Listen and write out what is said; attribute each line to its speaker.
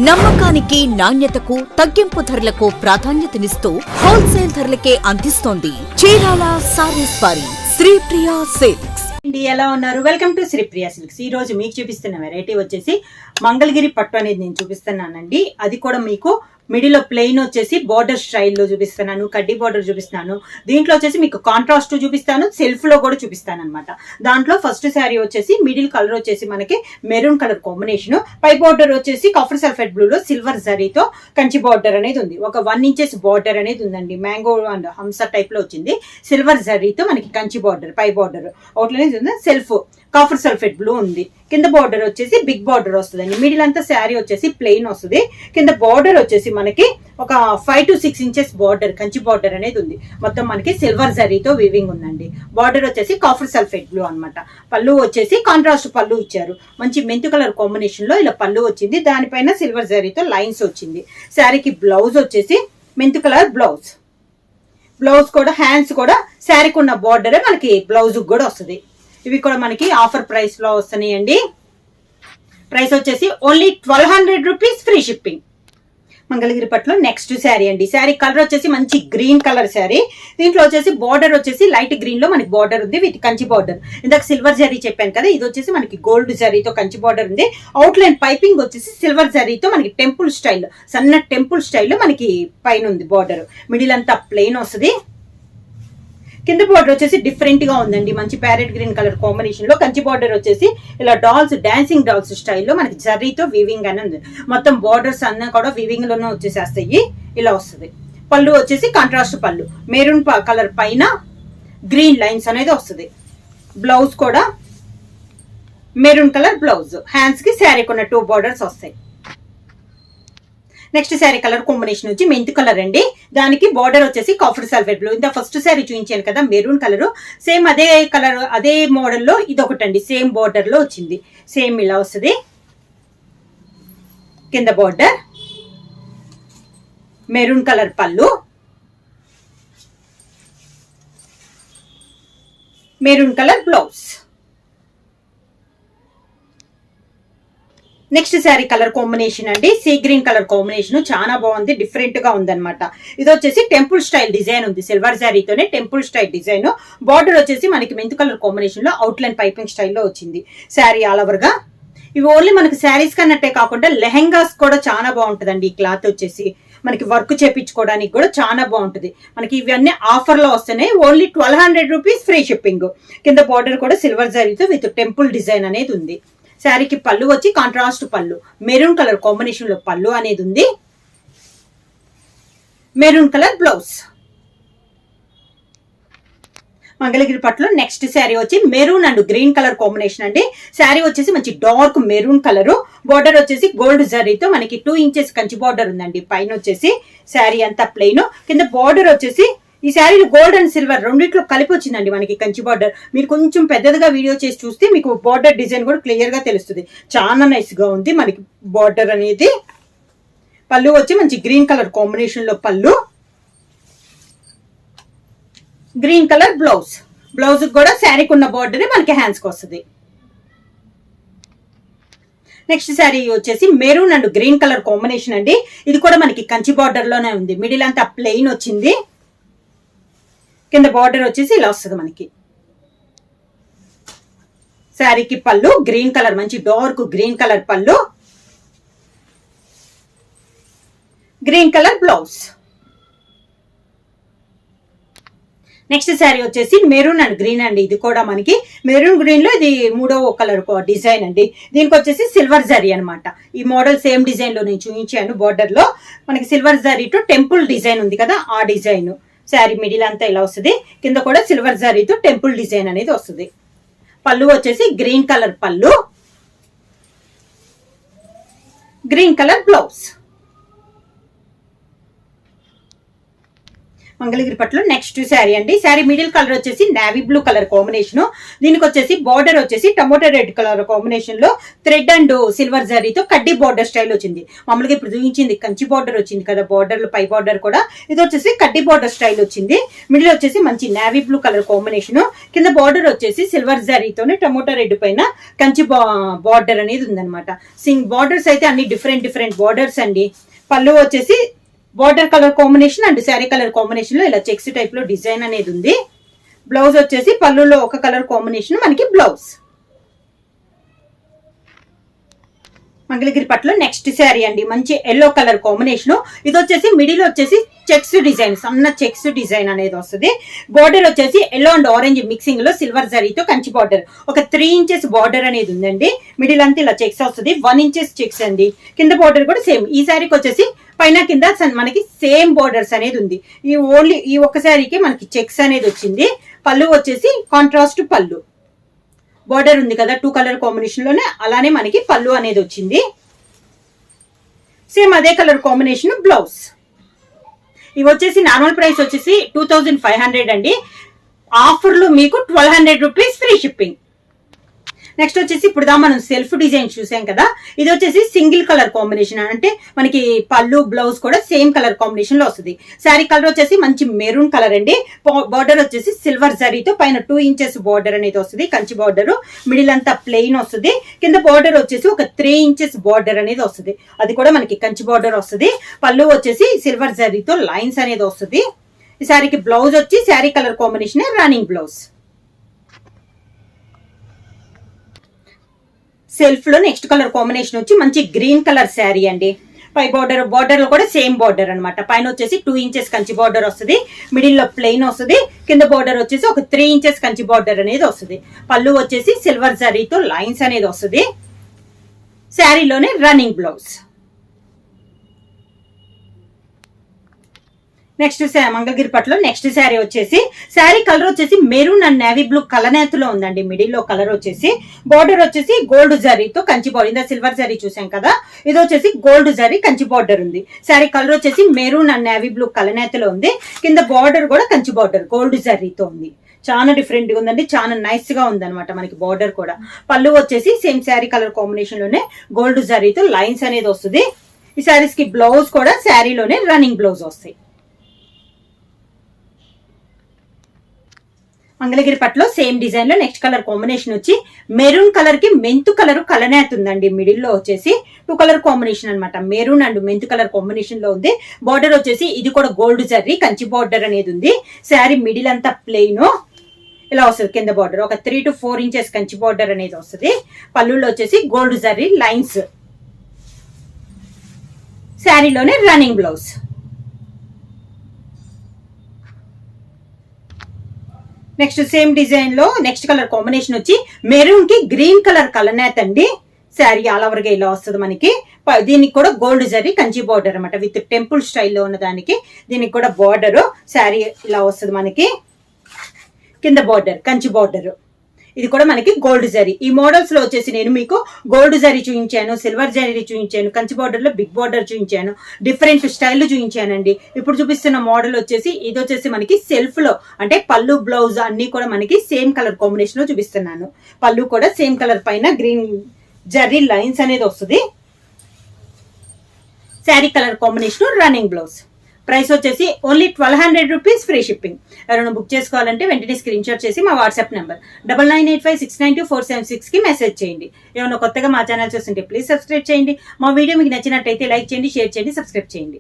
Speaker 1: నమ్మకానికి నాణ్యతకు తగ్గింపు ధరలకు ప్రాధాన్యతనిస్తూ హోల్సేల్ ధరలకే అందిస్తోంది చీరాల సారీస్ వారి శ్రీప్రియ సిల్క్స్.
Speaker 2: ఎలా ఉన్నారు? Welcome to Sripriya silks. ఈ రోజు మీకు చూపిస్తున్న వెరైటీ వచ్చేసి మంగళగిరి పట్టు అనేది నేను చూపిస్తున్నానండి. అది కూడా మీకు మిడిల్ లో ప్లెయిన్ వచ్చేసి బార్డర్ స్టైల్లో చూపిస్తున్నాను, కడ్డీ బార్డర్ చూపిస్తున్నాను. దీంట్లో వచ్చేసి మీకు కాంట్రాస్ట్ చూపిస్తాను, సెల్ఫ్ లో కూడా చూపిస్తాను అనమాట. దాంట్లో ఫస్ట్ శారీ వచ్చేసి మిడిల్ కలర్ వచ్చేసి మనకి మెరూన్ కలర్ కాంబినేషన్, పై బార్డర్ వచ్చేసి కాఫర్ సల్ఫేట్ బ్లూ లో సిల్వర్ జరీతో కంచి బార్డర్ అనేది ఉంది. ఒక 1 ఇంచెస్ బార్డర్ అనేది ఉందండి. మ్యాంగో అండ్ హంస టైప్ లో వచ్చింది. సిల్వర్ జరీతో మనకి కంచి బార్డర్, పై బార్డర్ అవుట్లైన్ ఉంది. సెల్ఫ్ కాఫర్ సల్ఫేట్ బ్లూ ఉంది. కింద బార్డర్ వచ్చేసి బిగ్ బార్డర్ వస్తుంది. మిడిల్ అంతా శారీ వచ్చేసి ప్లెయిన్ వస్తుంది. కింద బార్డర్ వచ్చేసి మనకి ఒక 5 to 6 inches border, Kanchi border అనేది ఉంది. మొత్తం మనకి సిల్వర్ జరీతో వీవింగ్ ఉందండి. బార్డర్ వచ్చేసి కాఫర్ సల్ఫేట్ బ్లూ అనమాట. పళ్ళు వచ్చేసి కాంట్రాస్ట్ పళ్ళు ఇచ్చారు. మంచి మెంతు కలర్ కాంబినేషన్ లో ఇలా పళ్ళు వచ్చింది. దానిపైన సిల్వర్ జరీతో లైన్స్ వచ్చింది. శారీకి బ్లౌజ్ వచ్చేసి మెంతు కలర్ బ్లౌజ్. బ్లౌజ్ కూడా హ్యాండ్స్ కూడా శారీకి ఉన్న బార్డర్ మనకి బ్లౌజ్ కూడా వస్తుంది. ఇవి కూడా మనకి ఆఫర్ ప్రైస్ లో వస్తున్నాయండి. ప్రైస్ వచ్చేసి only 1200 rupees, free shipping. Mangalagiri పట్టులో నెక్స్ట్ శారీ అండి. శారీ కలర్ వచ్చేసి మంచి గ్రీన్ కలర్ శారీ. దీంట్లో వచ్చేసి బార్డర్ వచ్చేసి లైట్ గ్రీన్ లో మనకి బార్డర్ ఉంది విత్ కంచి బార్డర్. ఇందాక సిల్వర్ జరీ చెప్పాను కదా, ఇది వచ్చేసి మనకి గోల్డ్ జరీతో కంచి బార్డర్ ఉంది. అవుట్ లైన్ పైపింగ్ వచ్చేసి సిల్వర్ జరీతో మనకి టెంపుల్ స్టైల్, సన్న టెంపుల్ స్టైల్ మనకి పైన ఉంది బార్డర్. మిడిల్ అంతా ప్లెయిన్ వస్తుంది. కింద బార్డర్ వచ్చేసి డిఫరెంట్ గా ఉందండి. మంచి ప్యారెట్ గ్రీన్ కలర్ కాంబినేషన్ లో కంచి బార్డర్ వచ్చేసి ఇలా డాల్స్, డాన్సింగ్ డాల్స్ స్టైల్లో మనకి జరీతో వీవింగ్ అని ఉంది. మొత్తం బార్డర్స్ అన్నీ కూడా వీవింగ్ లోనే వచ్చేసేస్తాయి. ఇలా వస్తుంది. పళ్ళు వచ్చేసి కాంట్రాస్ట్ పళ్ళు, మెరూన్ కలర్ పైన గ్రీన్ లైన్స్ అనేది వస్తుంది. బ్లౌజ్ కూడా మెరూన్ కలర్ బ్లౌజ్. హ్యాండ్స్ కి శారీకి ఉన్న 2 బార్డర్స్ వస్తాయి. నెక్స్ట్ శారీ కలర్ కాంబినేషన్ వచ్చి మెంతు కలర్ అండి. దానికి బార్డర్ వచ్చేసి కాఫర్ సల్ఫేట్ బ్లూ. ఇంత ఫస్ట్ శారీ చూపించాను కదా మెరూన్ కలర్, సేమ్ అదే కలర్ అదే మోడల్లో ఇది ఒకటండి. సేమ్ బార్డర్ లో వచ్చింది. సేమ్ ఇలా వస్తుంది. కింద బార్డర్ మెరూన్ కలర్ పళ్ళు, maroon colour blouse. Next sari colour combination అండి సీ గ్రీన్ కలర్ కాంబినేషన్. చాలా బాగుంది, డిఫరెంట్ గా ఉంది అనమాట. ఇది వచ్చేసి టెంపుల్ స్టైల్ డిజైన్ ఉంది. సిల్వర్ శారీతోనే టెంపుల్ స్టైల్ డిజైన్. బార్డర్ వచ్చేసి మనకి మెంతు కలర్ కాంబినేషన్ లో అవుట్ లైన్ పైపింగ్ స్టైల్లో వచ్చింది. శారీ ఆల్ ఓవర్ గా. ఇవి ఓన్లీ మనకి శారీస్ కన్నట్టే కాకుండా లెహెంగాస్ కూడా చాలా బాగుంటుందండి. ఈ క్లాత్ వచ్చేసి మనకి వర్క్ చేపించుకోవడానికి కూడా చాలా బాగుంటుంది. మనకి ఇవన్నీ ఆఫర్ లో వస్తున్నాయి. Only 1200 rupees, free shipping. కింద బార్డర్ కూడా సిల్వర్ శారీతో విత్ టెంపుల్ డిజైన్ అనేది ఉంది. శారీకి పళ్ళు వచ్చి కాంట్రాస్ట్ పళ్ళు, మెరూన్ కలర్ కాంబినేషన్ లో పళ్ళు అనేది ఉంది. Maroon colour blouse. మంగళగిరి పట్టులో నెక్స్ట్ శారీ వచ్చి maroon and green colour combination అండి. శారీ వచ్చేసి మంచి డార్క్ మెరూన్ కలర్. బార్డర్ వచ్చేసి గోల్డ్ జరీతో మనకి 2 ఇంచెస్ కంచి బార్డర్ ఉందండి. పైన వచ్చేసి శారీ అంతా ప్లెయిన్. కింద బార్డర్ వచ్చేసి ఈ శారీలో గోల్డ్ అండ్ సిల్వర్ రెండిట్లో కలిపి వచ్చిందండి మనకి కంచి బార్డర్. మీరు కొంచెం పెద్దదిగా వీడియో చేసి చూస్తే మీకు బార్డర్ డిజైన్ కూడా క్లియర్ గా తెలుస్తుంది. చాలా నైస్ గా ఉంది మనకి బార్డర్ అనేది. పళ్ళు వచ్చి మంచి గ్రీన్ కలర్ కాంబినేషన్ లో పళ్ళు, గ్రీన్ కలర్ బ్లౌజ్. బ్లౌజ్ కూడా శారీకి ఉన్న బార్డర్ మనకి హ్యాండ్స్ కి వస్తుంది. నెక్స్ట్ శారీ వచ్చేసి maroon and green colour combination అండి. ఇది కూడా మనకి కంచి బార్డర్ లోనే ఉంది. మిడిల్ అంతా ప్లెయిన్ వచ్చింది. కింద బార్డర్ వచ్చేసి ఇలా వస్తుంది మనకి. శారీకి పళ్ళు గ్రీన్ కలర్, మంచి డార్క్ గ్రీన్ కలర్ పళ్ళు, green colour blouse. Next sari వచ్చేసి మెరూన్ అండ్ గ్రీన్ అండి. ఇది కూడా మనకి మెరూన్ గ్రీన్ లో ఇది 3వ కలర్ డిజైన్ అండి. దీనికి వచ్చేసి సిల్వర్ జరీ అనమాట. ఈ మోడల్ సేమ్ డిజైన్ లో నేను చూపించాను. బార్డర్ లో మనకి సిల్వర్ జరీతో టెంపుల్ డిజైన్ ఉంది కదా, ఆ డిజైన్. శారీ మిడిల్ అంతా ఇలా వస్తుంది. కింద కూడా సిల్వర్ జరీతో టెంపుల్ డిజైన్ అనేది వస్తుంది. పళ్ళు వచ్చేసి గ్రీన్ కలర్ పళ్ళు, గ్రీన్ కలర్ బ్లౌజ్. మంగళగిరి పట్టులో నెక్స్ట్ శారీ అండి. శారీ మిడిల్ కలర్ వచ్చేసి నావీ బ్లూ కలర్ కాంబినేషన్. దీనికి వచ్చేసి బార్డర్ వచ్చేసి టమోటా రెడ్ కలర్ కాంబినేషన్ లో థ్రెడ్ అండ్ సిల్వర్ జరీతో కడ్డీ బార్డర్ స్టైల్ వచ్చింది. మామూలుగా ఇప్పుడు చూపించింది కంచి బార్డర్ వచ్చింది కదా, బార్డర్ పై బార్డర్ కూడా, ఇది వచ్చేసి కడ్డీ బార్డర్ స్టైల్ వచ్చింది. మిడిల్ వచ్చేసి మంచి నావీ బ్లూ కలర్ కాంబినేషన్, కింద బార్డర్ వచ్చేసి సిల్వర్ జరీతోనే టమోటా రెడ్ పైన కంచి బార్డర్ అనేది ఉందన్నమాట. బార్డర్స్ అయితే అన్ని డిఫరెంట్ బార్డర్స్ అండి. పళ్ళు వచ్చేసి border colour combination and sari colour combination లో ఇలా చెక్స్ టైప్ లో డిజైన్ అనేది ఉంది. బ్లౌజ్ వచ్చేసి పళ్ళులో ఒక కలర్ కాంబినేషన్ మనకి బ్లౌజ్. మంగళగిరి పట్టులో నెక్స్ట్ శారీ అండి. మంచి ఎల్లో కలర్ కాంబినేషన్. ఇది వచ్చేసి మిడిల్ వచ్చేసి చెక్స్ డిజైన్, సన్న చెక్స్ డిజైన్ అనేది వస్తుంది. బార్డర్ వచ్చేసి ఎల్లో అండ్ ఆరెంజ్ మిక్సింగ్ లో సిల్వర్ జరీతో కంచి బార్డర్, ఒక 3 ఇంచెస్ బార్డర్ అనేది ఉందండి. మిడిల్ అంతా ఇలా చెక్స్ వస్తుంది. 1 ఇంచెస్ చెక్స్ అండి. కింద బార్డర్ కూడా సేమ్. ఈ శారీకి వచ్చేసి పైన కింద మనకి సేమ్ బార్డర్స్ అనేది ఉంది. ఈ ఒక్క శారీకి మనకి చెక్స్ అనేది వచ్చింది. పళ్ళు వచ్చేసి కాంట్రాస్ట్ పళ్ళు, బార్డర్ ఉంది కదా 2 కలర్ కాంబినేషన్ లోనే, అలానే మనకి పళ్ళు అనేది వచ్చింది. సేమ్ అదే కలర్ కాంబినేషన్ బ్లౌజ్. ఇవి వచ్చేసి నార్మల్ ప్రైస్ వచ్చేసి 2500 అండి. ఆఫర్ లో మీకు 1200 రూపీస్ ఫ్రీ షిప్పింగ్. నెక్స్ట్ వచ్చేసి ఇప్పుడు మనం సెల్ఫ్ డిజైన్ చూసాం కదా, ఇది వచ్చేసి సింగిల్ కలర్ కాంబినేషన్, అంటే మనకి పళ్ళు బ్లౌజ్ కూడా సేమ్ కలర్ కాంబినేషన్ లో వస్తుంది. శారీ కలర్ వచ్చేసి మంచి మెరూన్ కలర్ అండి. బార్డర్ వచ్చేసి సిల్వర్ జరీతో పైన 2 ఇంచెస్ బార్డర్ అనేది వస్తుంది, కంచి బార్డర్. మిడిల్ అంతా ప్లెయిన్ వస్తుంది. కింద బార్డర్ వచ్చేసి ఒక 3 ఇంచెస్ బార్డర్ అనేది వస్తుంది, అది కూడా మనకి కంచి బార్డర్ వస్తుంది. పళ్ళు వచ్చేసి సిల్వర్ జరీతో లైన్స్ అనేది వస్తుంది. ఈ శారీకి బ్లౌజ్ వచ్చి sari colour combination running blouse. Self లో నెక్స్ట్ కలర్ కాంబినేషన్ వచ్చి మంచి గ్రీన్ కలర్ శారీ అండి. పై బార్డర్ లో కూడా సేమ్ బార్డర్ అనమాట. పైన వచ్చేసి 2 ఇంచెస్ కంచి బార్డర్ వస్తుంది. మిడిల్ లో ప్లెయిన్ వస్తుంది. కింద బార్డర్ వచ్చేసి ఒక 3 ఇంచెస్ కంచి బార్డర్ అనేది వస్తుంది. పళ్ళు వచ్చేసి సిల్వర్ జరీతో లైన్స్ అనేది వస్తుంది. శారీలోనే రన్నింగ్ బ్లౌజ్. నెక్స్ట్ మంగళగిరి పట్టులో నెక్స్ట్ శారీ వచ్చేసి, శారీ కలర్ వచ్చేసి మెరూన్ అండ్ నేవీ బ్లూ కలనేతలో ఉందండి. మిడిల్ లో కలర్ వచ్చేసి బార్డర్ వచ్చేసి గోల్డ్ జరీతో కంచి బార్డర్, ఇందా సిల్వర్ జరీ చూసాం కదా, ఇది వచ్చేసి గోల్డ్ జరీ కంచి బార్డర్ ఉంది. శారీ కలర్ వచ్చేసి మెరూన్ అండ్ నేవీ బ్లూ కలనేతలో ఉంది. కింద బార్డర్ కూడా కంచి బార్డర్ గోల్డ్ జరీతో ఉంది. చాలా డిఫరెంట్ గా ఉందండి, చాలా నైస్ గా ఉంది అనమాట మనకి బార్డర్ కూడా. పళ్ళు వచ్చేసి సేమ్ శారీ కలర్ కాంబినేషన్ లోనే గోల్డ్ జరీతో లైన్స్ అనేది వస్తుంది. ఈ శారీస్ కి బ్లౌజ్ కూడా శారీలోనే రన్నింగ్ బ్లౌజ్ వస్తాయి. మంగళగిరి పట్టులో సేమ్ డిజైన్ లో నెక్స్ట్ కలర్ కాంబినేషన్ వచ్చి మెరూన్ కలర్ కి మెంతు కలర్ కలనేత ఉందండి. మిడిల్ లో వచ్చేసి 2 కలర్ కాంబినేషన్ అనమాట. మెరూన్ అండ్ మెంతు కలర్ కాంబినేషన్ లో ఉంది. బార్డర్ వచ్చేసి ఇది కూడా గోల్డ్ జరీ కంచి బార్డర్ అనేది ఉంది. శారీ మిడిల్ అంతా ప్లెయిన్ ఇలా వస్తుంది. కింద బార్డర్ ఒక 3 to 4 ఇంచెస్ కంచి బార్డర్ అనేది వస్తుంది. పళ్ళులో వచ్చేసి గోల్డ్ జరీ లైన్స్. శారీలోనే running blouse. Next same design లో నెక్స్ట్ కలర్ కాంబినేషన్ వచ్చి మెరూన్ కి గ్రీన్ కలర్ కలనేత అండి. శారీ ఆల్ ఓవర్ గా ఇలా వస్తుంది మనకి. దీనికి కూడా గోల్డ్ జరీ కంచి బార్డర్ అనమాట, విత్ టెంపుల్ స్టైల్లో ఉన్న దానికి దీనికి కూడా బార్డర్. శారీ ఇలా వస్తుంది మనకి. కింద బార్డర్ కంచి బార్డర్, ఇది కూడా మనకి గోల్డ్ జరీ. ఈ మోడల్స్ లో వచ్చేసి నేను మీకు గోల్డ్ జరీ చూపించాను, సిల్వర్ జరీ చూపించాను, కంచి బార్డర్ లో బిగ్ బార్డర్ చూపించాను, డిఫరెంట్ స్టైల్ చూపించానండి. ఇప్పుడు చూపిస్తున్న మోడల్ వచ్చేసి ఇది వచ్చేసి మనకి సెల్ఫ్ లో, అంటే పళ్ళు బ్లౌజ్ అన్ని కూడా మనకి సేమ్ కలర్ కాంబినేషన్ లో చూపిస్తున్నాను. పళ్ళు కూడా సేమ్ కలర్ పైన గ్రీన్ జరీ లైన్స్ అనేది వస్తుంది. Sari colour combination running blouse. Price వచ్చేసి ఓన్లీ 1200 రూపీస్ ఫ్రీ షిప్పింగ్. ఎవరైనా బుక్ చేసుకోవాలంటే వెంటనే స్క్రీన్ షాట్ చేసి మా వాట్సాప్ నెంబర్ 9985692476 కి మెసేజ్ చేయండి. ఏమైనా కొత్తగా మా ఛానల్ చూస్తుంటే ప్లీజ్ సబ్స్క్రైబ్ చేయండి. మా వీడియో మీకు నచ్చినట్టయితే లైక్ చేయండి, షేర్ చేయండి, సబ్స్క్రైబ్ చేయండి.